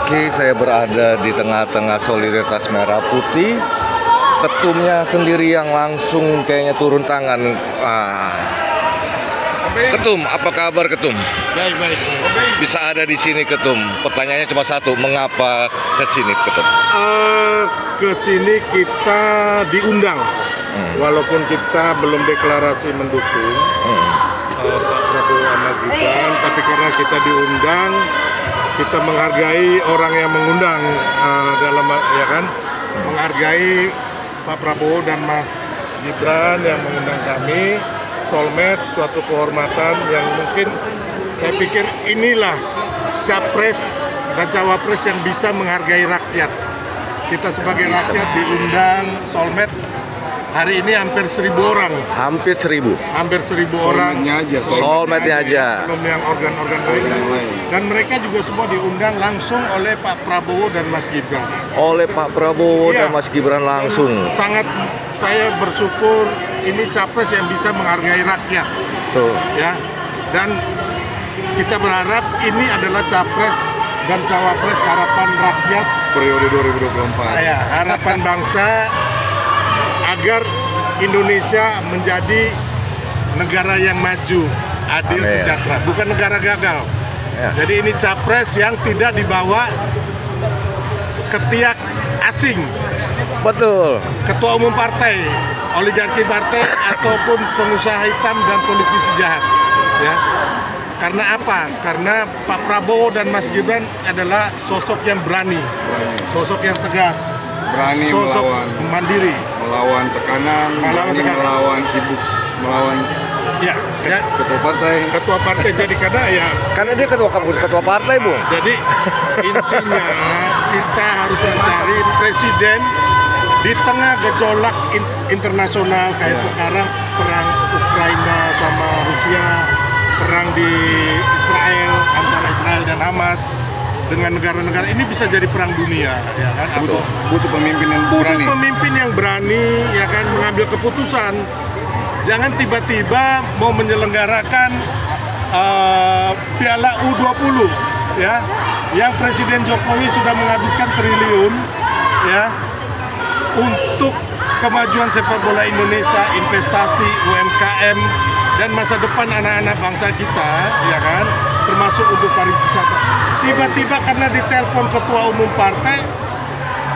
Oke, saya berada di tengah-tengah solidaritas merah putih. Ketumnya sendiri yang langsung kayaknya turun tangan. Ketum, apa kabar Ketum? Baik. Bisa ada di sini Ketum. Pertanyaannya cuma satu, mengapa ke sini Ketum? Ke sini kita diundang, walaupun kita belum deklarasi mendukung Pak Prabowo sama Gibran, tapi karena kita diundang, kita menghargai orang yang mengundang, menghargai Pak Prabowo dan Mas Gibran yang mengundang kami. Soulmate, suatu kehormatan yang mungkin saya pikir inilah capres dan cawapres yang bisa menghargai rakyat. Kita sebagai rakyat diundang Soulmate hari ini hampir 1.000 orang. Hampir 1.000. Hampir 1.000 orang. Soulmate-nya aja. Belum yang organ-organ lain. Dan mereka juga semua diundang langsung oleh Pak Prabowo dan Mas Gibran. Oleh Pak Prabowo dan Mas Gibran langsung. Sangat saya bersyukur ini capres yang bisa menghargai rakyat. Tuh. Ya. Dan kita berharap ini adalah capres dan cawapres harapan rakyat Periode 2024. ya, harapan bangsa agar Indonesia menjadi negara yang maju, adil, Amin. sejahtera, bukan negara gagal. Ya. Jadi ini capres yang tidak dibawa ketiak asing, Betul. ketua umum partai, oligarki partai ataupun pengusaha hitam dan politisi jahat. Ya. Karena apa? Karena Pak Prabowo dan Mas Gibran adalah sosok yang berani, sosok yang tegas, berani sosok mandiri, melawan tekanan, melawan ya, ketua partai. Jadi Karena dia ketua partai, Bung. jadi intinya kita harus mencari presiden di tengah gejolak internasional kayak sekarang perang Ukraina sama Rusia, perang di Israel antara Israel dan Hamas dengan negara-negara ini bisa jadi perang dunia, ya kan? Atau Butuh pemimpin yang butuh berani. pemimpin yang berani, ya kan, mengambil keputusan. Jangan tiba-tiba mau menyelenggarakan Piala U20, ya, yang Presiden Jokowi sudah menghabiskan triliun, ya, untuk kemajuan sepak bola Indonesia, investasi, UMKM, dan masa depan anak-anak bangsa kita, ya kan, termasuk untuk pariwisata. Tiba-tiba karena ditelepon ketua umum partai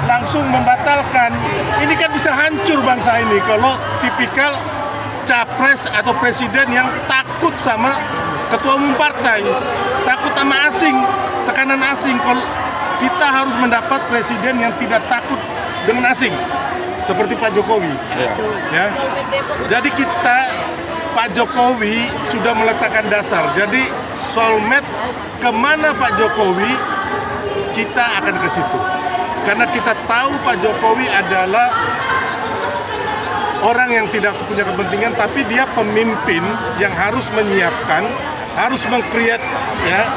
langsung membatalkan. Ini kan bisa hancur bangsa ini kalau tipikal capres atau presiden yang takut sama ketua umum partai, takut sama asing, tekanan asing. Kalau kita harus mendapat presiden yang tidak takut dengan asing, seperti Pak Jokowi. Ya. Jadi Pak Jokowi sudah meletakkan dasar. Jadi Soulmate kemana Pak Jokowi, kita akan ke situ. Karena kita tahu Pak Jokowi adalah orang yang tidak punya kepentingan, tapi dia pemimpin yang harus menyiapkan, harus meng-create, ya,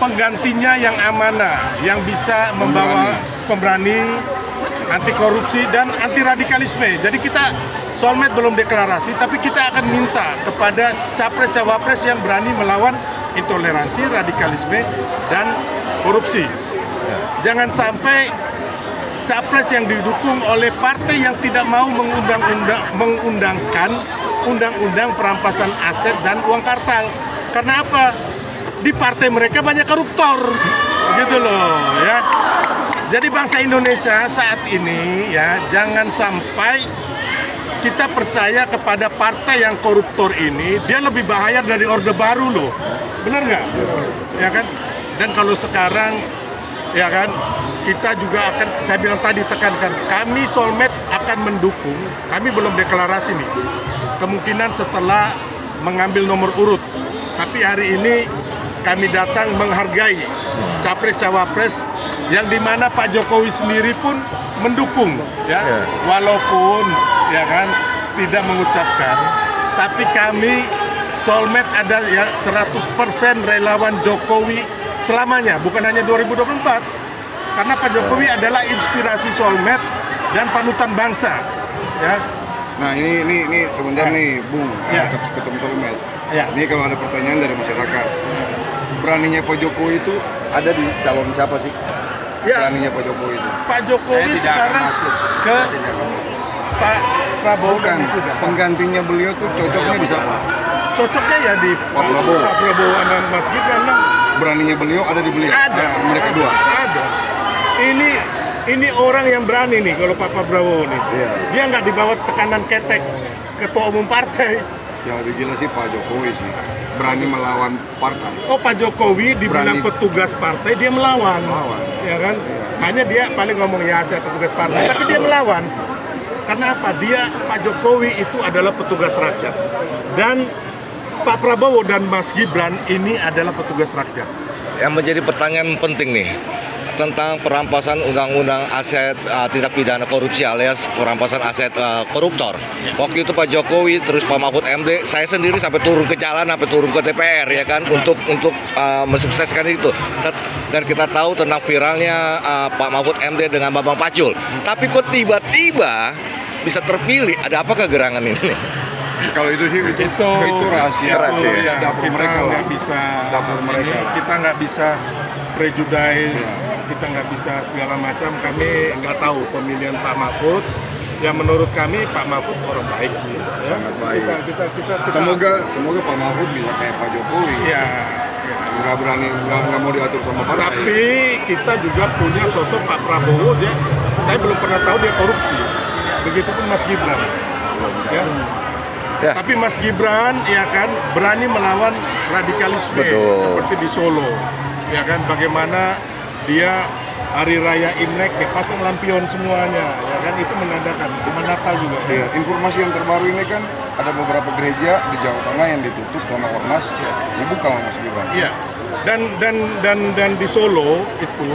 penggantinya yang amanah, yang bisa membawa pemberani, anti korupsi dan anti radikalisme. Jadi kita Soulmate belum deklarasi, tapi kita akan minta kepada capres-cawapres yang berani melawan intoleransi, radikalisme, dan korupsi. Jangan sampai capres yang didukung oleh partai yang tidak mau mengundangkan undang-undang perampasan aset dan uang kartal. Karena apa? Di partai mereka banyak koruptor, gitu loh, ya. Jadi bangsa Indonesia saat ini, ya, jangan sampai kita percaya kepada partai yang koruptor ini. Dia lebih bahaya dari Orde Baru loh, benar nggak? Ya kan? Dan kalau sekarang, ya kan, kita juga akan, saya bilang tadi, tekankan, kami Soulmate akan mendukung. Kami belum deklarasi nih, kemungkinan setelah mengambil nomor urut. Tapi hari ini kami datang menghargai capres-cawapres yang dimana Pak Jokowi sendiri pun mendukung, ya, walaupun, ya kan, tidak mengucapkan, tapi kami Soulmate ada, ya, 100% relawan Jokowi selamanya, bukan hanya 2024. Karena Pak Jokowi adalah inspirasi Soulmate dan panutan bangsa, ya. Nah, ini sebentar nih, Bung, ketemu Soulmate. Ya. Ini kalau ada pertanyaan dari masyarakat, beraninya Pak Jokowi itu ada di calon siapa sih? Ya, Beraninya Pak Jokowi itu. Pak Jokowi sekarang ke Pak Prabowo Bukan, dan sudah. penggantinya beliau tuh cocoknya di siapa? Cocoknya ya di Pak Prabowo. Pak Prabowo sama Mas Gibran lah. Beraninya beliau ada di beliau. Ada. Mereka dua. Ada. Ini orang yang berani nih kalau Pak Prabowo nih. Iya. Dia nggak dibawa tekanan ketek ketua umum partai. Yang lebih gila sih Pak Jokowi sih. Berani melawan partai. Oh, Pak Jokowi dibilang Berani. petugas partai, dia melawan. Melawan. Ya kan? Iya. Hanya dia paling ngomong ya saya petugas partai, tapi dia melawan. Karena apa? Pak Jokowi itu adalah petugas rakyat. Dan Pak Prabowo dan Mas Gibran ini adalah petugas rakyat. Yang menjadi pertanyaan penting nih tentang perampasan undang-undang aset tindak pidana korupsi alias perampasan aset koruptor. Waktu itu Pak Jokowi terus Pak Mahfud MD, saya sendiri sampai turun ke jalan, sampai turun ke DPR ya kan untuk mensukseskan itu. Dan kita tahu tentang viralnya Pak Mahfud MD dengan Bambang Pacul. Tapi kok tiba-tiba bisa terpilih? Ada apa kegerangan ini? Kalau itu sih itu rahasia. Rahasia. Dapur Kita mereka lah. nggak bisa Dapur mereka. kita nggak bisa prejudice, kita nggak bisa segala macam. Kami nggak tahu pemilihan Pak Mahfud. Ya menurut kami Pak Mahfud orang baik sih. Ya. Sangat baik. Kita Semoga Pak Mahfud bisa kayak Pak Jokowi. ya. Nggak berani, nggak mau diatur sama partai. Tapi kita juga punya sosok Pak Prabowo, saya belum pernah tahu dia korupsi. Begitupun Mas Gibran. Ya. Ya. Tapi Mas Gibran ya kan berani melawan radikalisme. Betul. Seperti di Solo. Ya kan bagaimana dia hari raya Imlek dia pasang lampion semuanya, ya kan itu menandakan di Natal juga. Iya, informasi yang terbaru ini kan ada beberapa gereja di Jawa Tengah yang ditutup sama ormas, dibuka sama Mas Gibran. Iya. Dan di Solo itu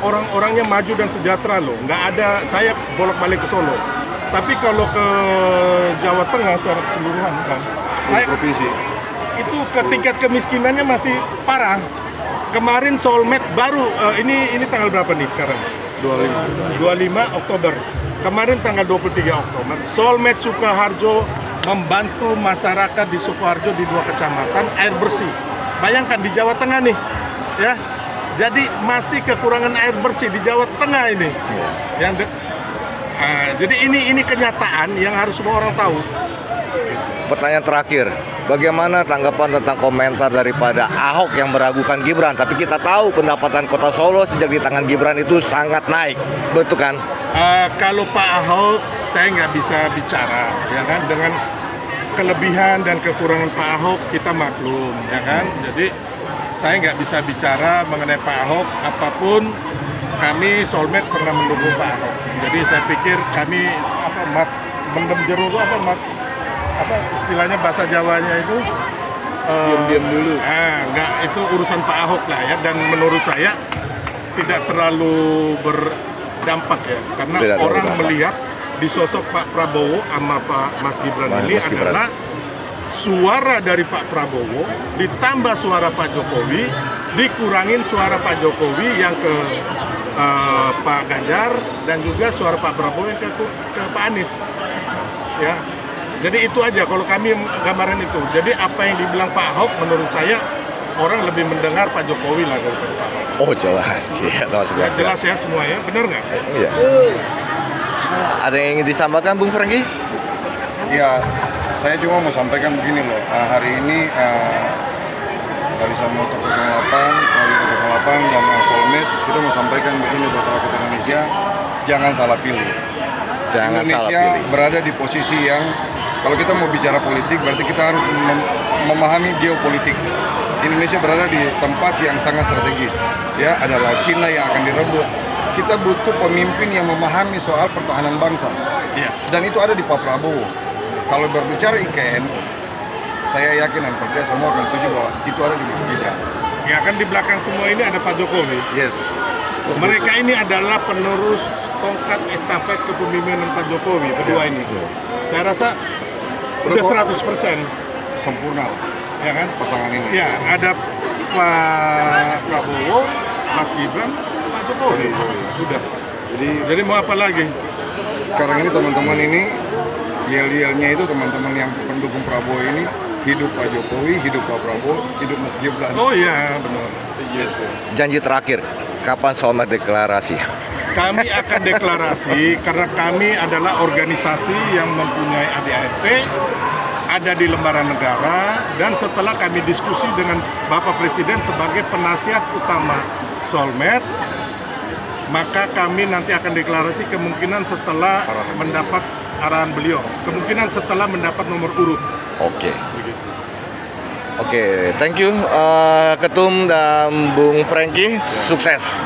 orang-orangnya maju dan sejahtera loh. Nggak ada, saya bolak-balik ke Solo. Tapi kalau ke Jawa Tengah secara keseluruhan kan, saya Provinsi. itu tingkat kemiskinannya masih parah. Kemarin Soulmate baru ini tanggal berapa nih sekarang? 25 Oktober. Kemarin tanggal 23 Oktober, Soulmate Sukoharjo membantu masyarakat di Sukoharjo di 2 kecamatan air bersih. Bayangkan di Jawa Tengah nih, ya. Jadi masih kekurangan air bersih di Jawa Tengah ini. Jadi ini kenyataan yang harus semua orang tahu. Pertanyaan terakhir, bagaimana tanggapan tentang komentar daripada Ahok yang meragukan Gibran? Tapi kita tahu pendapatan Kota Solo sejak di tangan Gibran itu sangat naik, betul kan? Kalau Pak Ahok, saya nggak bisa bicara, ya kan? Dengan kelebihan dan kekurangan Pak Ahok kita maklum, ya kan? Jadi saya nggak bisa bicara mengenai Pak Ahok. Apapun, kami Soulmate pernah mendukung Pak Ahok. Jadi saya pikir kami mendem jeruk apa istilahnya bahasa Jawanya itu Diam-diam dulu. Nggak, itu urusan Pak Ahok lah ya. Dan menurut saya tidak terlalu berdampak ya, karena Tidak terlalu orang berdampak. melihat di sosok Pak Prabowo sama Pak Mas Gibran ini Mas Gibran. adalah suara dari Pak Prabowo ditambah suara Pak Jokowi dikurangin suara Pak Jokowi yang ke Pak Ganjar dan juga suara Pak Prabowo yang ke Pak Anies ya. Jadi itu aja kalau kami gambaran itu. Jadi apa yang dibilang Pak Ahok menurut saya orang lebih mendengar Pak Jokowi lah daripada Pak Ahok. Oh jelas, ya, Jelas ya semua ya, benar nggak? Iya. Ada yang ingin disampaikan, Bung Franky? Ya, saya cuma mau sampaikan begini loh. Hari ini dari sama Motor 08 dan Soulmate kita mau sampaikan begini buat rakyat Indonesia, jangan salah pilih. Jangan salah Indonesia pilih. berada di posisi yang kalau kita mau bicara politik berarti kita harus memahami geopolitik. Indonesia berada di tempat yang sangat strategis. Ya, adalah Cina yang akan direbut. Kita butuh pemimpin yang memahami soal pertahanan bangsa. Iya. Dan itu ada di Pak Prabowo. Kalau berbicara IKN, saya yakin dan percaya semua akan setuju bahwa itu ada di Mas Gibran. Ya kan di belakang semua ini ada Pak Jokowi. Yes. Mereka ini adalah penerus tongkat estafet kepemimpinan Pak Jokowi berdua ini. Saya rasa udah 100%, Sempurna ya kan? pasangan ini. Ya, ada Pak Prabowo, Mas Gibran, Pak Jokowi. Udah. Jadi mau apa lagi? Sekarang ini teman-teman ini, yel-yelnya itu teman-teman yang pendukung Prabowo ini hidup Pak Jokowi, hidup Pak Prabowo, hidup Mas Gibran. Oh iya, benar. Gitu. Janji terakhir, kapan Solmed deklarasi? Kami akan deklarasi karena kami adalah organisasi yang mempunyai ADART, ada di lembaran negara, dan setelah kami diskusi dengan Bapak Presiden sebagai penasihat utama Solmed, maka kami nanti akan deklarasi kemungkinan setelah mendapat arahan beliau, kemungkinan setelah mendapat nomor urut. Oke. Begitu. Oke, thank you Ketum dan Bung Franky, sukses.